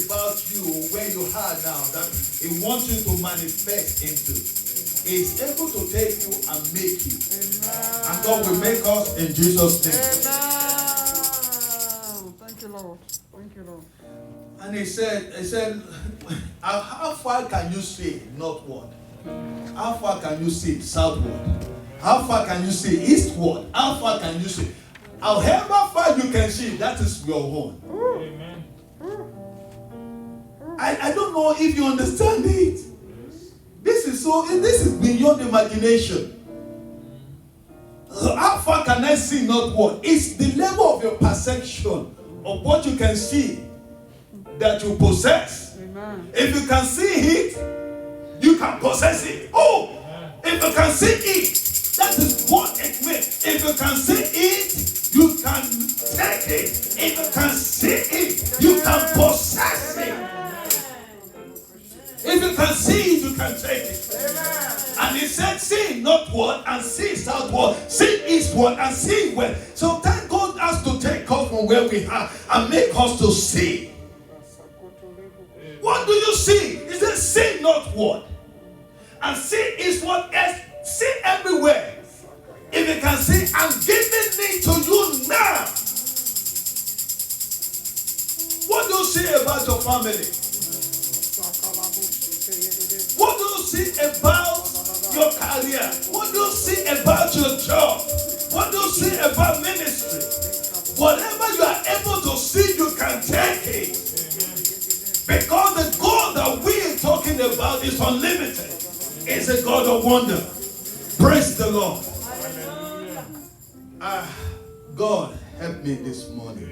about you where you are now that He wants you to manifest into. Is able to take you and make you. Amen. And God will make us in Jesus' name. Amen. Thank you, Lord. Thank you, Lord. And he said, how far can you see northward? How far can you see southward? How far can you see eastward? How far can you see? However far you can see, that is your own. Amen. I don't know if you understand it. This is beyond imagination. How far can I see northward? It's the level of your perception of what you can see that you possess. Amen. If you can see it, you can possess it. Oh, if you can see it, that is what it means. If you can see it, you can take it. If you can see it, you can possess it. If you can see it, you can take it. And he said, see northward and see southward, see eastward and see west. So thank God has to take us from where we are and make us to see. What do you see? He said, see northward and see eastward and see everywhere. If you can see, I'm giving it to you now. What do you see about your family? What do you see about your career? What do you see about your job? What do you see about ministry? Whatever you are able to see, you can take it. Because the God that we are talking about is unlimited. It's a God of wonder. Praise the Lord. God help me this morning.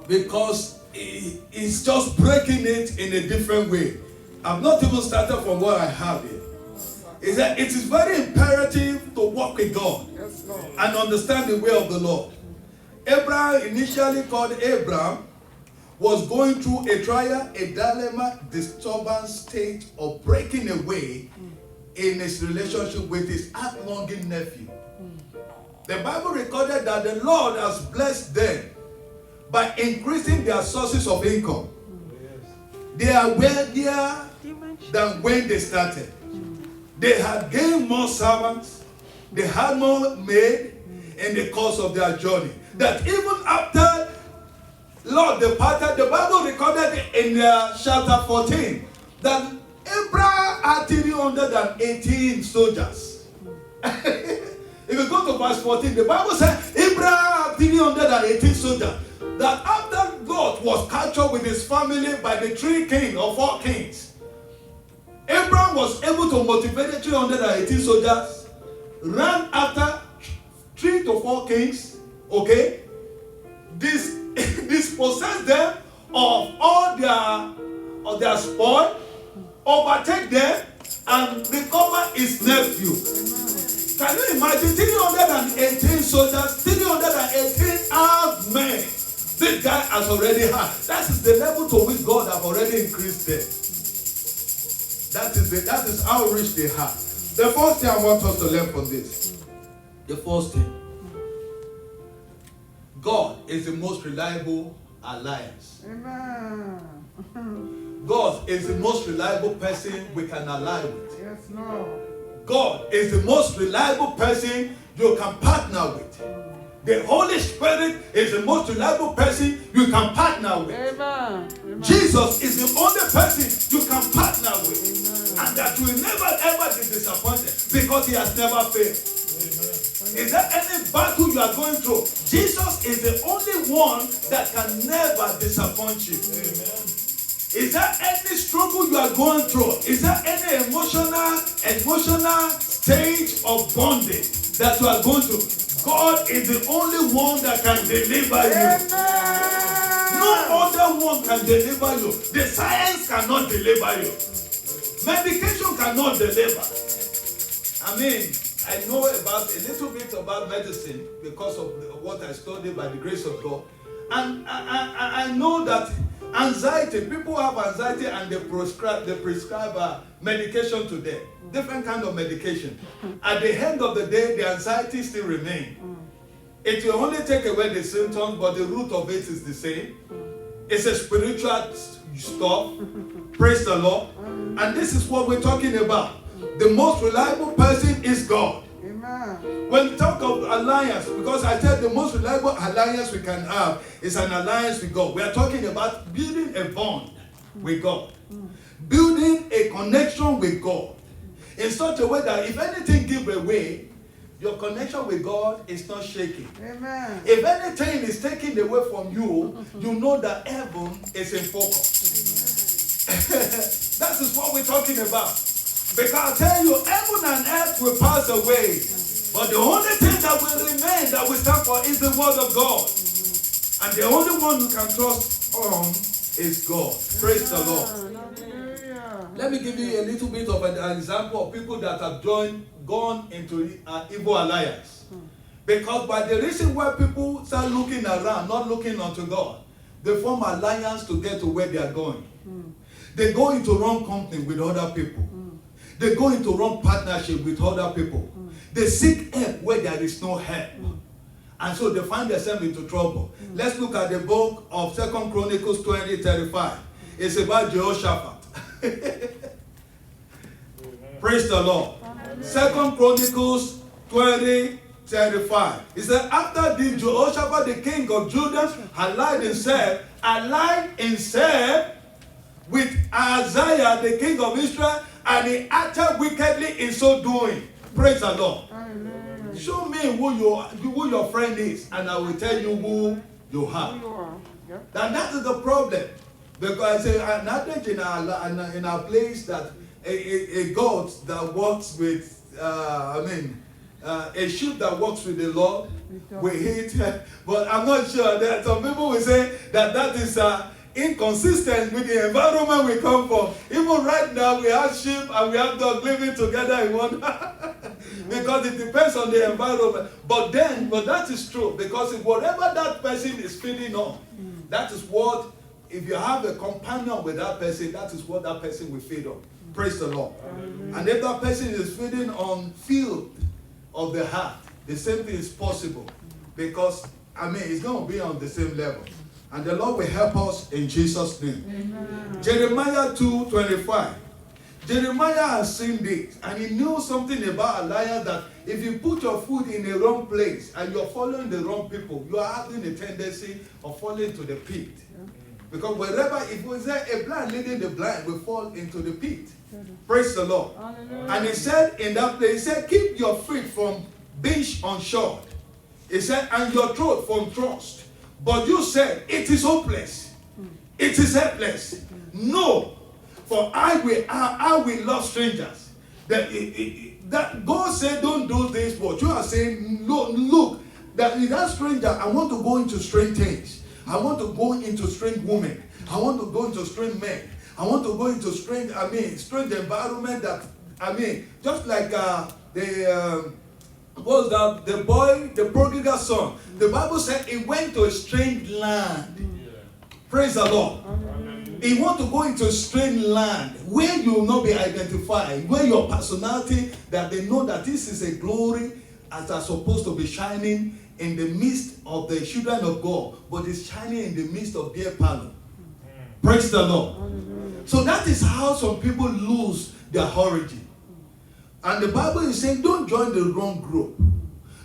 Because He's just breaking it in a different way. I've not even started from what I have here. Is that it is very imperative to walk with God and understand the way of the Lord. Abraham, initially called Abram, was going through a trial, a dilemma, disturbance state of breaking away in his relationship with his heart-longing nephew. The Bible recorded that the Lord has blessed them by increasing their sources of income. They are wealthier than when they started. They had gained more servants. They had more made in the course of their journey. That even after Lord departed, the Bible recorded in chapter 14 that Abraham had 318 soldiers. If you go to verse 14, the Bible says Abraham had 318 soldiers. That after Lot was captured with his family by the 3 kings or 4 kings, Abraham was able to motivate the 318 soldiers, ran after 3 to 4 kings, okay? Dispossess them of all their spoil, overtake them, and recover his nephew. Can you imagine 318 soldiers, 318 armed men? This guy has already had. That is the level to which God has already increased them. That is how rich they are. The first thing I want us to learn from this. The first thing. God is the most reliable alliance. Amen. God is the most reliable person we can ally with. Yes, Lord. God is the most reliable person you can partner with. The Holy Spirit is the most reliable person you can partner with. Amen. Amen. Jesus is the only person you can partner with. Amen. And that you will never ever be disappointed because He has never failed. Amen. Is there any battle you are going through? Jesus is the only one that can never disappoint you. Amen. Is there any struggle you are going through? Is there any emotional stage of bondage that you are going through? God is the only one that can deliver you. Amen. No other one can deliver you. The science cannot deliver you. Medication cannot deliver. I mean, I know about a little bit about medicine because of what I studied by the grace of God. And I know that anxiety, people have anxiety and they prescribe medication to them. Different kind of medication. At the end of the day, the anxiety still remains. It will only take away the symptoms, but the root of it is the same. It's a spiritual stuff. Praise the Lord. And this is what we're talking about. The most reliable person is God. Amen. When we talk of alliance, because I said the most reliable alliance we can have is an alliance with God. We are talking about building a bond with God. Building a connection with God. In such a way that if anything give away, your connection with God is not shaking. Amen. If anything is taken away from you, you know that heaven is in focus. That is what we're talking about. Because I tell you, heaven and earth will pass away. But the only thing that will remain, that we stand for, is the word of God. And the only one you can trust on is God. Praise the Lord. Hallelujah. Let me give you a little bit of an example of people that have gone into evil alliance. Because by the reason why people start looking around, not looking unto God, they form alliance to get to where they are going. They go into wrong company with other people. They go into wrong partnership with other people. They seek help where there is no help. And so they find themselves into trouble. Let's look at the book of 2 Chronicles 20:35. It's about Jehoshaphat. Praise the Lord. 2 Chronicles 20:35. It said, after this, Jehoshaphat, the king of Judah, allied himself with Isaiah, the king of Israel, and he acted wickedly in so doing. Praise the Lord. Hallelujah. Show me who your friend is, and I will tell you who you have. Who you are. Yep. And that is the problem. Because an adage in our place that a goat that walks with, a sheep that walks with the Lord will hate. But I'm not sure. That some people will say that is inconsistent with the environment we come from. Even right now, we have sheep and we have dogs living together in one. Because it depends on the environment. But that is true. Because if whatever that person is feeding on, that is what, if you have a companion with that person, that is what that person will feed on. Praise the Lord. And if that person is feeding on field of the heart, the same thing is possible. Because, it's going to be on the same level. And the Lord will help us in Jesus' name. Amen. Jeremiah 2:25. Jeremiah has seen this, and he knew something about alliance, that if you put your foot in the wrong place and you're following the wrong people, you are having a tendency of falling to the pit. Because wherever, if we say a blind leading the blind, will fall into the pit. Praise the Lord. Hallelujah. And he said in that place, he said, keep your feet from being unshod. He said, and your throat from thrust. But you said, it is hopeless. It is helpless. No, for I will love strangers. That God said, don't do this, but you are saying, look, that stranger, I want to go into strange things. I want to go into strange women. I want to go into strange men. I want to go into strange environment just like the boy, the prodigal son. The Bible said he went to a strange land. Praise the Lord. He want to go into a strange land where you will not be identified, where your personality, that they know that this is a glory as are supposed to be shining in the midst of the children of God, but it's shining in the midst of beer parlor. Praise the Lord. So that is how some people lose their origin. And the Bible is saying, don't join the wrong group.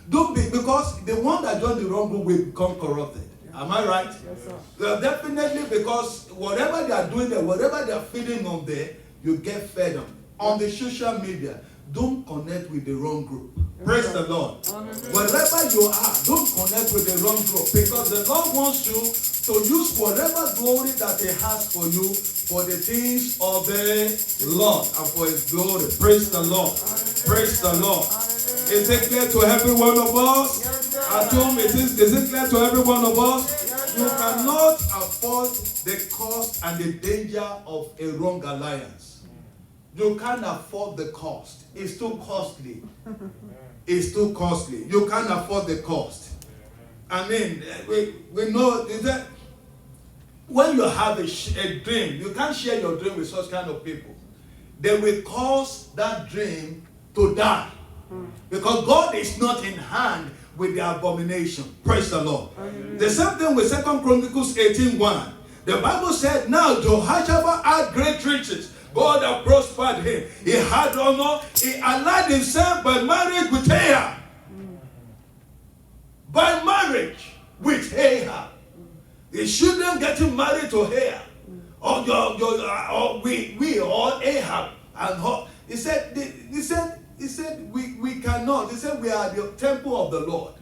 Because the one that joined the wrong group will become corrupted. Am I right? Yes, sir. Well, definitely, because whatever they are doing there, whatever they are feeding on there, you get fed on. On the social media, don't connect with the wrong group. Praise the Lord. Wherever you are, don't connect with the wrong group, because the Lord wants you to use whatever glory that He has for you for the things of the Lord and for His glory. Praise the Lord. Praise the Lord. Is it clear to every one of us? At home, is it clear to every one of us? You cannot afford the cost and the danger of a wrong alliance. You can't afford the cost. It's too costly. It's too costly. You can't afford the cost. We know that when you have a dream, you can't share your dream with such kind of people. They will cause that dream to die. Because God is not in hand with the abomination. Praise the Lord. The same thing with 2 Chronicles 18:1. The Bible said, now Jehoshaphat had great riches. God had prospered him. He had honor. He allied himself by marriage with Ahab. By marriage with Ahab. He shouldn't get married to Ahab. Or we or Ahab. And he said we cannot. He said we are the temple of the Lord.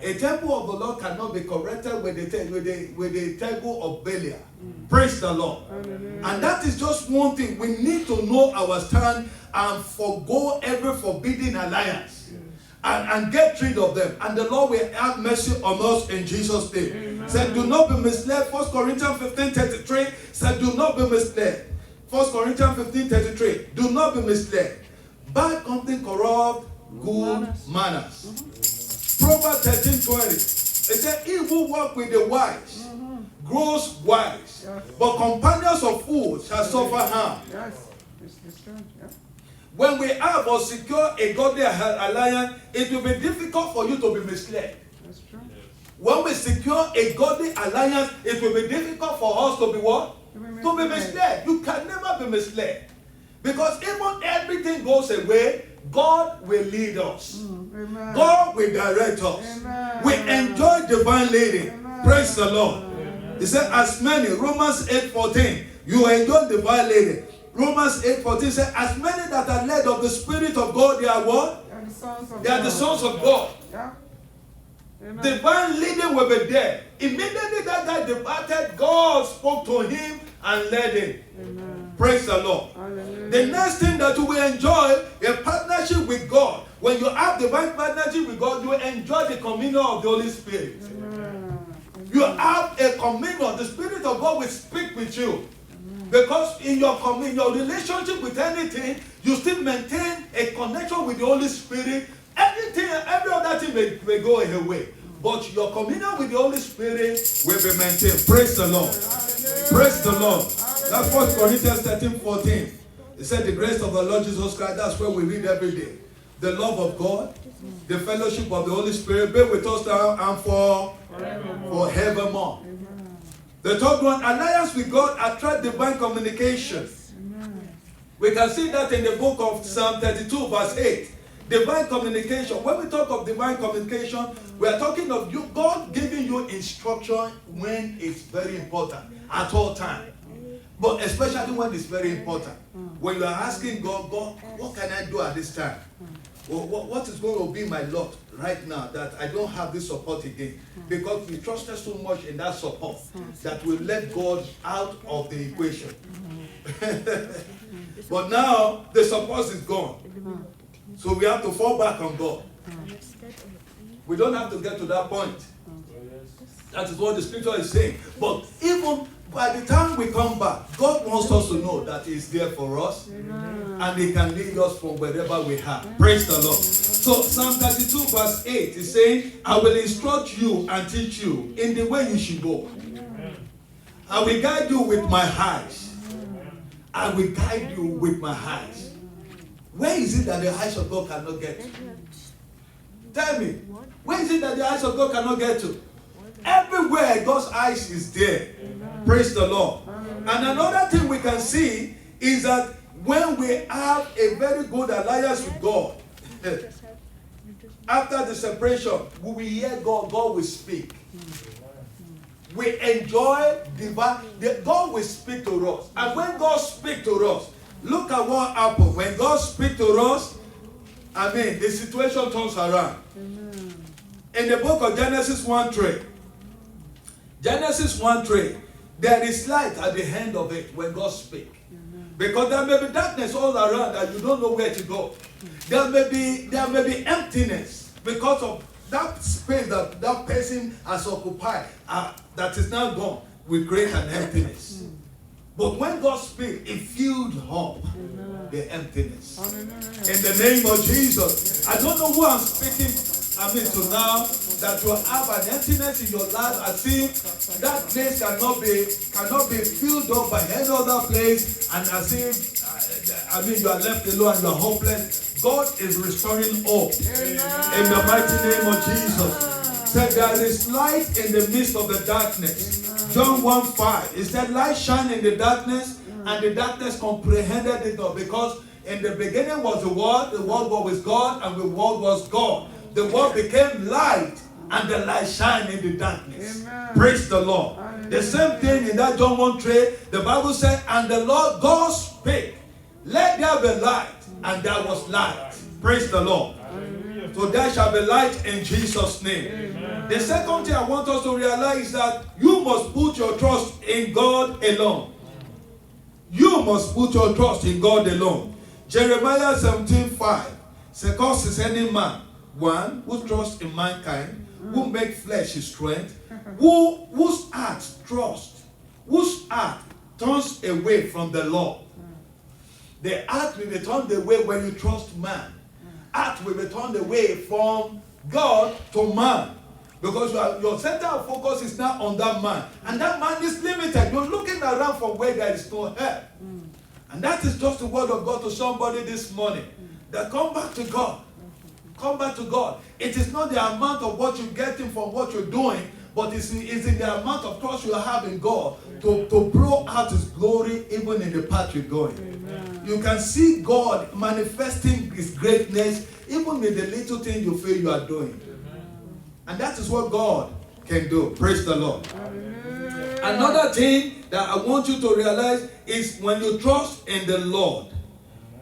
A temple of the Lord cannot be corrected with the temple of Belial. Praise the Lord. And that is just one thing. We need to know our stand and forgo every forbidden alliance. And get rid of them. And the Lord will have mercy on us in Jesus' name. Said, do not be misled. 1 Corinthians 15:33 said, do not be misled. 1 Corinthians 15:33. Do not be misled. Bad company corrupt good manners. Proverbs 13:20. It said, he who walk with the wise grows wise. Yes. But companions of fools shall suffer harm. Yes. It's true. Yeah. When we have or secure a godly alliance, it will be difficult for you to be misled. That's true. When we secure a godly alliance, it will be difficult for us to be what? To be misled. You can never be misled. Because even everything goes away, God will lead us. Amen. God will direct us. Amen. We enjoy divine leading. Amen. Praise the Lord. He said, as many, Romans 8:14, you enjoy divine leading. Romans 8:14 said, as many that are led of the Spirit of God, they are what? They are the sons of They are God. the sons of God. Yeah. Amen. Divine leading will be there. Immediately that guy departed, God spoke to him and led him. Amen. Praise the Lord. Hallelujah. The next thing that you will enjoy a partnership with God. When you have divine partnership with God, you enjoy the communion of the Holy Spirit. Amen. You have a communion. The Spirit of God will speak with you. Because in your communion, your relationship with anything, you still maintain a connection with the Holy Spirit. Everything, every other thing may go away. But your communion with the Holy Spirit will be maintained. Praise the Lord. Praise the Lord. That's 1 Corinthians 13:14. It said the grace of the Lord Jesus Christ. That's where we read every day. The love of God, the fellowship of the Holy Spirit be with us now and forevermore. The third one, alliance with God attract divine communication. We can see that in the book of Psalm 32 verse 8. Divine communication. When we talk of divine communication, we are talking of you, God giving you instruction when it's very important at all times. But especially when it's very important. When you are asking God, what can I do at this time? Or what is going to be my lot right now that I don't have this support again? Because we trusted so much in that support that we let God out of the equation. But now the support is gone. So we have to fall back on God. We don't have to get to that point. That is what the scripture is saying. But even by the time we come back, God wants us to know that He's there for us. And He can lead us from wherever we are. Praise the Lord. So Psalm 32 verse 8 is saying, I will instruct you and teach you in the way you should go. I will guide you with my eyes. I will guide you with my eyes. Where is it that the eyes of God cannot get to? Tell me. Where is it that the eyes of God cannot get to? Everywhere God's eyes is there. Praise the Lord. And another thing we can see is that when we have a very good alliance with God, after the separation, we will hear God, God will speak. We enjoy divine, God will speak to us. And when God speaks to us, look at what happened. When God speaks to us, the situation turns around. In the book of Genesis 1:3, Genesis 1:3, there is light at the end of it when God speaks. Because there may be darkness all around and you don't know where to go. There may be emptiness because of that space that that person has occupied that is now gone will create an emptiness. But when God speaks, it filled up the emptiness. In the name of Jesus. I don't know who I'm speaking to now, that you have an emptiness in your life as if that place cannot be filled up by any other place, and as if you are left alone and you are hopeless. God is restoring hope in the mighty name of Jesus. Said there is light in the midst of the darkness. John 1:5. It said, light shine in the darkness, and the darkness comprehended it not. Because in the beginning was the Word was with God, and the Word was God. The Word became light, and the light shined in the darkness. Amen. Praise the Lord. The same thing in that John 1:3, the Bible said, and the Lord God spake, let there be light, and there was light. Praise the Lord. Hallelujah. So there shall be light in Jesus' name. Amen. The second thing I want us to realize is that you must put your trust in God alone. You must put your trust in God alone. Jeremiah 17:5 says, cause is any man, one, who trusts in mankind, who make flesh his strength, whose heart turns away from the Lord. The heart will be turned away when you trust man. Heart will be turned away from God to man. Because your center of focus is now on that man. And that man is limited. You're looking around for where there is no help. And that is just the word of God to somebody this morning. That come back to God. Come back to God. It is not the amount of what you're getting from what you're doing, but it's in the amount of trust you have in God to blow out His glory even in the path you're going. Amen. You can see God manifesting His greatness even in the little thing you feel you are doing. And that is what God can do. Praise the Lord. Hallelujah. Another thing that I want you to realize is when you trust in the Lord,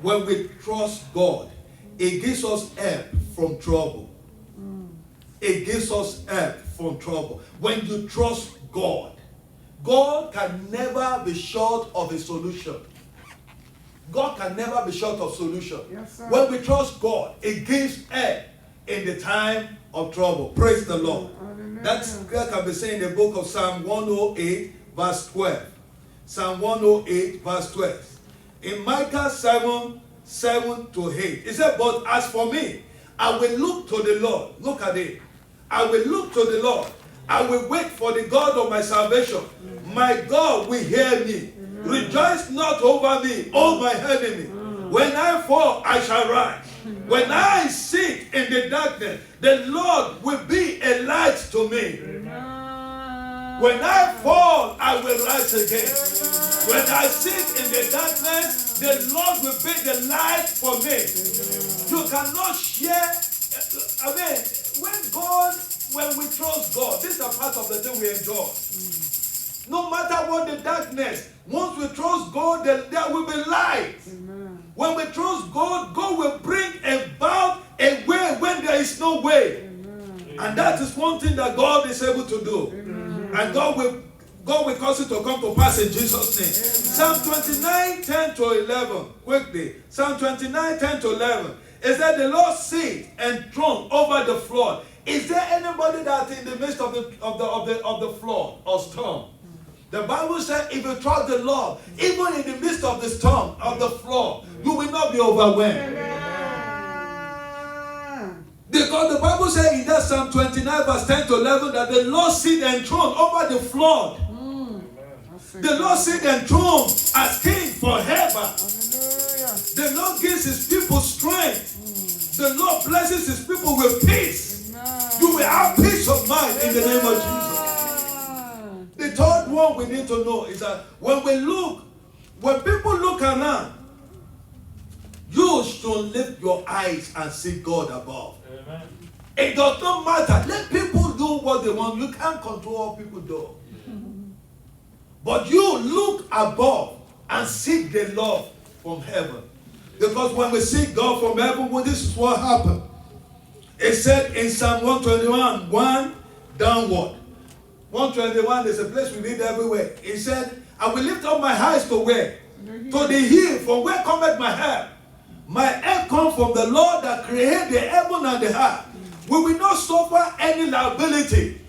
when we trust God, it gives us help from trouble. It gives us help from trouble. When you trust God, God can never be short of a solution. God can never be short of solution. Yes, sir. When we trust God, it gives help in the time of trouble. Praise the Lord. Hallelujah. That can be seen in the book of Psalm 108, verse 12. Psalm 108, verse 12. In Micah 7:7-8, it said, but as for me, I will look to the Lord. Look at it. I will look to the Lord. I will wait for the God of my salvation. My God will hear me. Rejoice not over me, O my enemy. When I fall, I shall rise. When I sit in the darkness, the Lord will be a light to me. When I fall, I will rise again. When I sit in the darkness, the Lord will be the light for me. You cannot share. When we trust God, this is a part of the thing we enjoy. No matter what the darkness, once we trust God, there will be light. Amen. When we trust God, God will bring about a way when there is no way. Amen. And that is one thing that God is able to do. Amen. And God will cause it to come to pass in Jesus' name. Psalm 29:10-11. Quickly. Psalm 29:10-11. Is that the Lord sit enthroned over the flood? Is there anybody that in the midst of the flood or storm? The Bible says if you trust the Lord, even in the midst of the storm, of the flood, you will not be overwhelmed. Amen. Because the Bible says in that Psalm 29 verse 10-11 that the Lord sit enthroned over the flood. The Lord sit enthroned as king forever. Hallelujah. The Lord gives His people strength. The Lord blesses His people with peace. Amen. You will have peace of mind in the name of Jesus. The third one we need to know is that when people look around, you should lift your eyes and see God above. Amen. It does not matter. Let people do what they want. You can't control what people do. But you look above and seek the Lord from heaven. Because when we seek God from heaven, well, this is what happened. It said in Psalm 121, 1 downward. 121 is a place we read everywhere. It said, I will lift up my eyes to where? To the hill, from where cometh my help? My help comes from the Lord that created the heaven and the earth. We will not suffer any liability.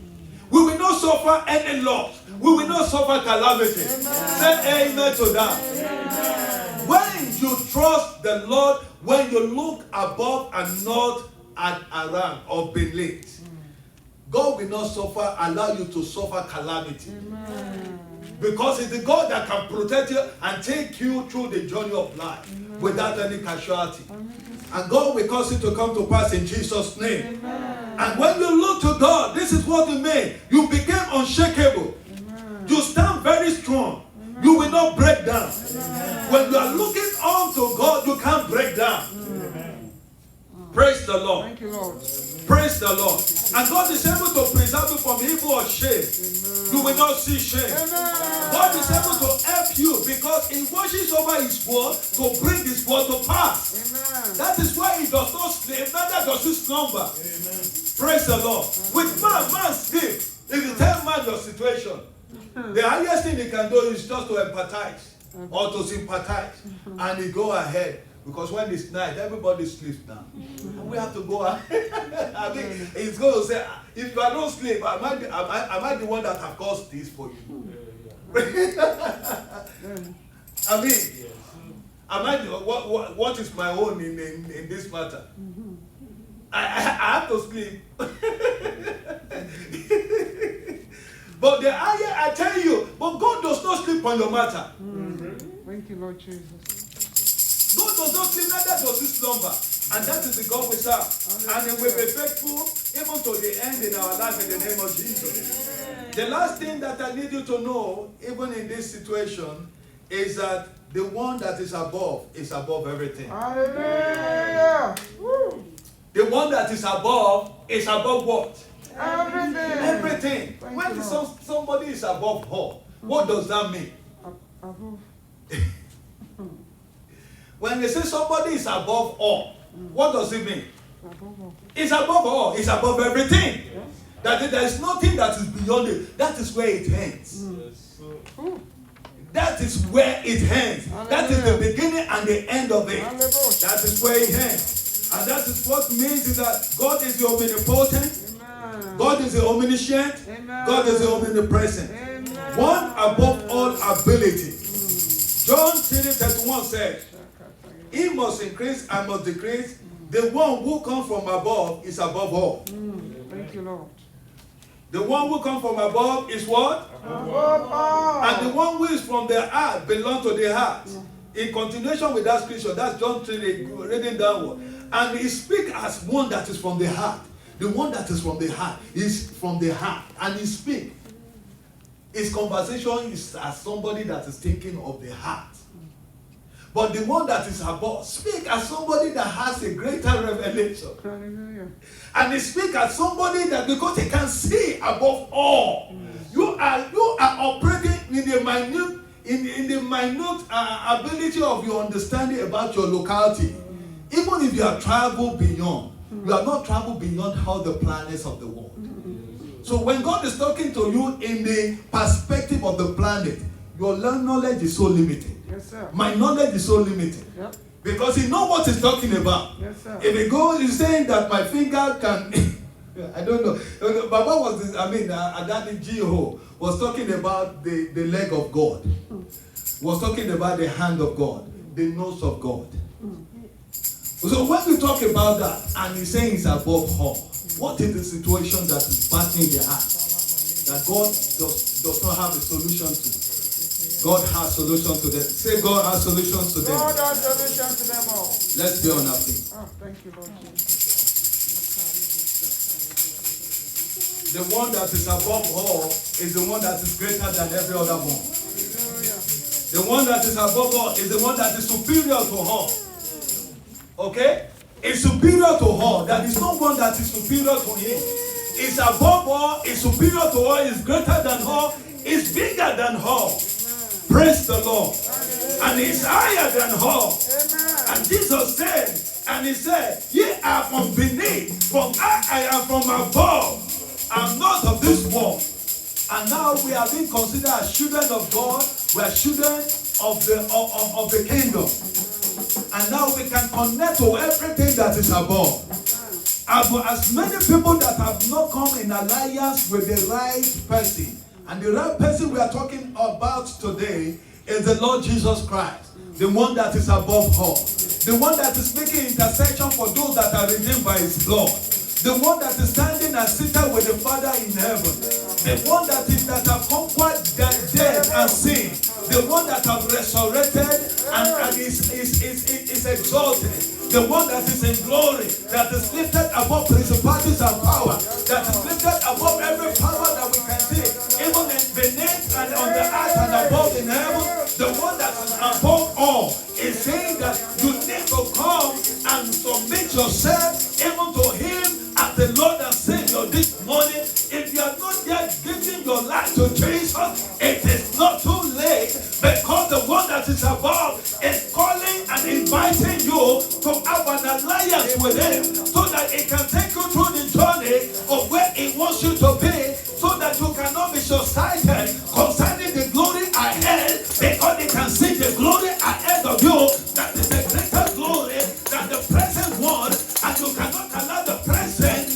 We will not suffer any loss. We will not suffer calamity. Say amen to that. Amen. When you trust the Lord, when you look above and not at around or beneath, God will not allow you to suffer calamity. Amen. Because it's the God that can protect you and take you through the journey of life without any casualty. And God will cause it to come to pass in Jesus' name. Amen. And when you look to God, this is what it means. You became unshakable. Amen. You stand very strong. You will not break down. When you are looking on to God, you can't break down. Praise the Lord. Thank you, Lord. Praise the Lord. And God is able to preserve you from evil or shame. You will not see shame. God is able to help you because He watches over His word to bring His word to pass. Amen. That is why He does not sleep, neither does He slumber. Praise the Lord. With man sleep. If you tell man your situation, the highest thing he can do is just to empathize or to sympathize. And he go ahead. Because when it's night, everybody sleeps now. And we have to go ahead. I mean, he's going to say, if I don't sleep, am I the one that have caused this for you? I mean, what is my own in this matter? I have to sleep. But the higher I tell you, but God does not sleep on your matter. Thank you, Lord Jesus. God does not sleep, neither does He slumber. And that is the God we serve. And He will be faithful even to the end in our life in the name of Jesus. The last thing that I need you to know, even in this situation, is that the one that is above everything. Hallelujah. The one that is above what? Everything. Everything. When somebody is above all, what does that mean? Above. When they say somebody is above all, what does it mean? Above all. It's above all. It's above everything. Yes. That there is nothing that is beyond it. That is where it ends. That is where it ends. That is the beginning and the end of it. That is where it ends. And that is what means is that God is the omnipotent. Amen. God is the omniscient. Amen. God is the omnipresent. Amen. One above all ability. John 3:31 said, He must increase, I must decrease. The one who comes from above is above all. Thank you, Lord. The one who comes from above is what? Above all. And the one who is from the heart belongs to the heart. In continuation with that scripture, that's John 3, reading downward. And he speaks as one that is from the heart. The one that is from the heart is from the heart. And he speaks. His conversation is as somebody that is thinking of the heart. But the one that is above speak as somebody that has a greater revelation. Hallelujah. And he speak as somebody that, because he can see above all. You are operating in the minute ability of your understanding about your locality. Even if you have traveled beyond, you have not traveled beyond all the planets of the world. So when God is talking to you in the perspective of the planet, your knowledge is so limited. Yes, sir. My knowledge is so limited. Yep. Because he knows what he's talking about. Yes, sir. If he goes, he's saying that my finger can, I don't know. But what was this? Adani Jeho was talking about the leg of God. Was talking about the hand of God, the nose of God. So when we talk about that, and he's saying it's above all, what is the situation that is battling the heart? That God does not have a solution to. God has solutions to them. Say God has solutions to them. God has solutions to them all. Let's be on our feet. Oh, thank you, Lord Jesus. The one that is above all is the one that is greater than every other one. The one that is above all is the one that is superior to all. Okay? It's superior to all. There is no one that is superior to him. It's above all, it's superior to all, it's greater than all, it's bigger than all. Praise the Lord. And it's higher than all. And Jesus said, and he said, ye are from beneath, from I am from above. I'm not of this world. And now we are being considered as children of God. We are children of the kingdom. And now we can connect to everything that is above. As many people that have not come in alliance with the right person, and the right person we are talking about today is the Lord Jesus Christ, the one that is above all, the one that is making intercession for those that are redeemed by his blood, the one that is standing and seated with the Father in heaven, the one that have conquered death and sin, the one that have resurrected and is exalted, the one that is in glory, that is lifted above principalities and power, that is lifted above every power that we can see, even in beneath and on the one that is above all, is saying that you need to come and submit yourself even to Him as the Lord and Savior this morning. If you are not yet giving your life to Jesus, it is not too late, because the one that is above is calling and inviting you to have an alliance with Him, so that He can take you through the journey of where He wants you to be, so that you cannot be short-sighted concerning the glory ahead, because He can see the glory ahead of you that is a greater glory than the present one, and you cannot allow the present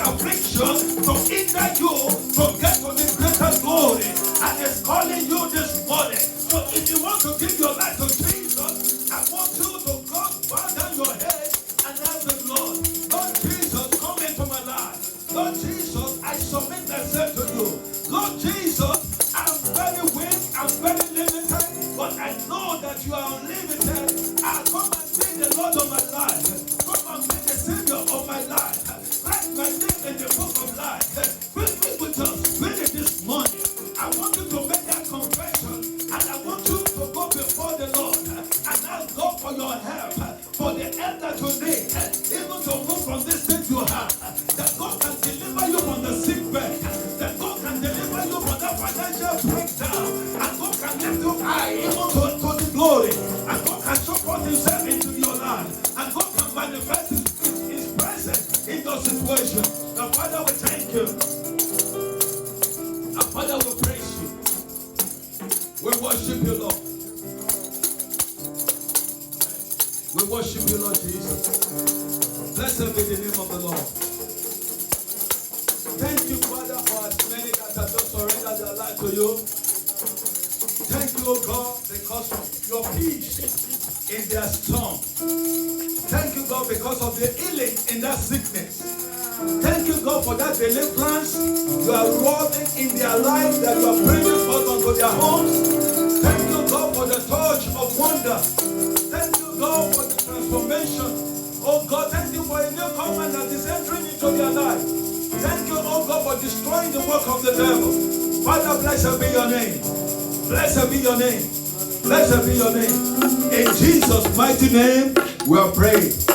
affliction to hinder you to get to the greater glory. And it's calling you this morning. So if you want to give your life to Jesus, I want you to go bow down your head and ask the Lord, Lord Jesus, come into my life. Lord Jesus, I submit myself to you. Lord Jesus, I'm very weak, I'm very limited, but I know that you are unlimited. I come and be the Lord of my life. Come and be the Savior of my life. Write my name in the book of life. Fill me with your spirit this morning. I want you to make that confession, and I want you to go before the Lord and ask God for your help, for the help that you need, even to move from this state you have, that God can deliver you from the sick bed, that God can deliver you from that financial breakdown, and God can lift you high even to the glory, and God can show forth Himself into your life, and God can manifest His presence in your situation. Now, Father, we thank you. And Father, we praise you. We worship you, Lord. We worship you, Lord Jesus. Blessed be the name of the Lord. Thank you, Father, for as many that have just surrendered their life to you. Thank you, O God, because of your peace in their storm. Thank you, God, because of the healing in that sickness. Thank you, God, for that deliverance you are working in their life, that you are bringing forth unto their homes. Thank you, God, for the touch of wonder. Thank you, God, for the transformation. Oh God, thank you for a new covenant that is entering into their life. Thank you, oh God, for destroying the work of the devil. Father, blessed be your name. Blessed be your name. Blessed be your name. In Jesus' mighty name, we are praying.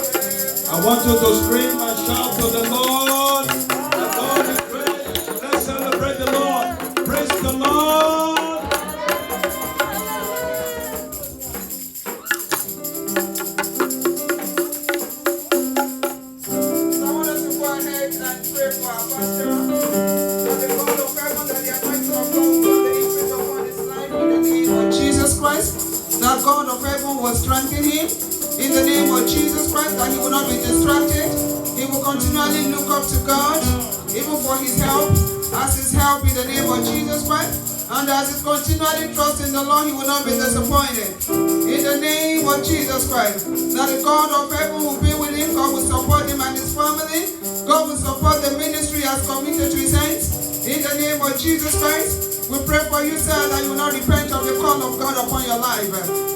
I want you to scream and shout to the Lord. The Lord is great. Let's celebrate the Lord. Praise the Lord. So I want us to go ahead and pray for our pastor. For the God of heaven, that the anointing of God will be increased upon his life in the name of Jesus Christ. That God of heaven will strengthen him. In the name of Jesus Christ, that he will not be distracted. He will continually look up to God, even for his help, as his help in the name of Jesus Christ. And as he continually trusts in the Lord, he will not be disappointed. In the name of Jesus Christ, that the God of heaven will be with him. God will support him and his family. God will support the ministry as committed to his hands. In the name of Jesus Christ, we pray for you, sir, that you will not repent of the call of God upon your life.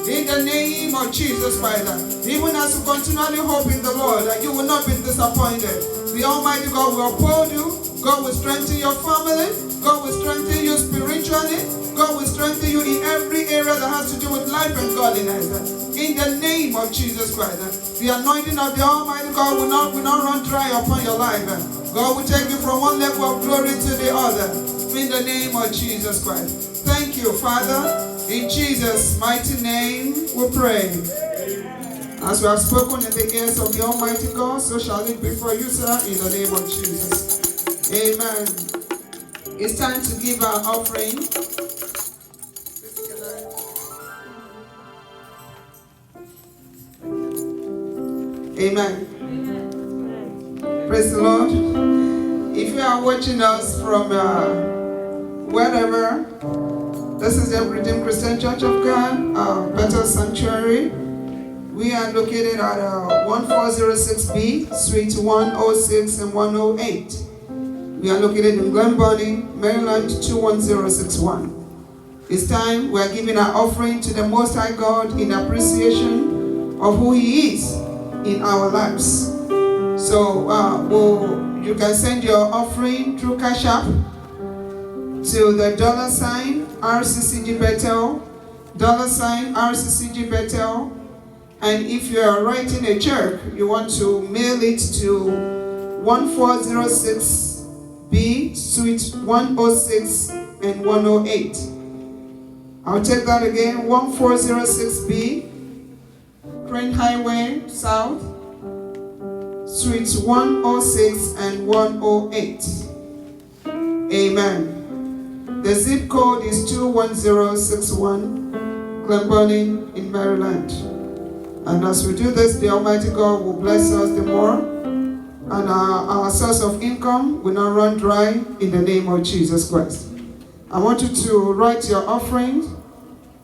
In the name of Jesus Christ, even as you continually hope in the Lord, that you will not be disappointed. The Almighty God will uphold you. God will strengthen your family. God will strengthen you spiritually. God will strengthen you in every area that has to do with life and godliness. In the name of Jesus Christ, the anointing of the Almighty God will not run dry upon your life. God will take you from one level of glory to the other. In the name of Jesus Christ. Thank you, Father. In Jesus' mighty name we pray. As we have spoken in the ears of the Almighty God, so shall it be for you, sir, in the name of Jesus. Amen. It's time to give our offering. Amen. Praise the Lord. If you are watching us from wherever, this is the Redeemed Christian Church of God, Bethel Sanctuary. We are located at 1406B, Suite 106 and 108. We are located in Glen Burnie, Maryland 21061. It's time we are giving our offering to the Most High God in appreciation of who He is in our lives. So you can send your offering through Cash App to the $RCCG Bethel. $RCCG Bethel. And if you are writing a check, you want to mail it to 1406B, Suite 106 and 108. I'll take that again, 1406B, Crane Highway South, Suites 106 and 108. Amen. The zip code is 21061, Glenburnie in Maryland. And as we do this, the Almighty God will bless us the more, and our source of income will not run dry in the name of Jesus Christ. I want you to write your offering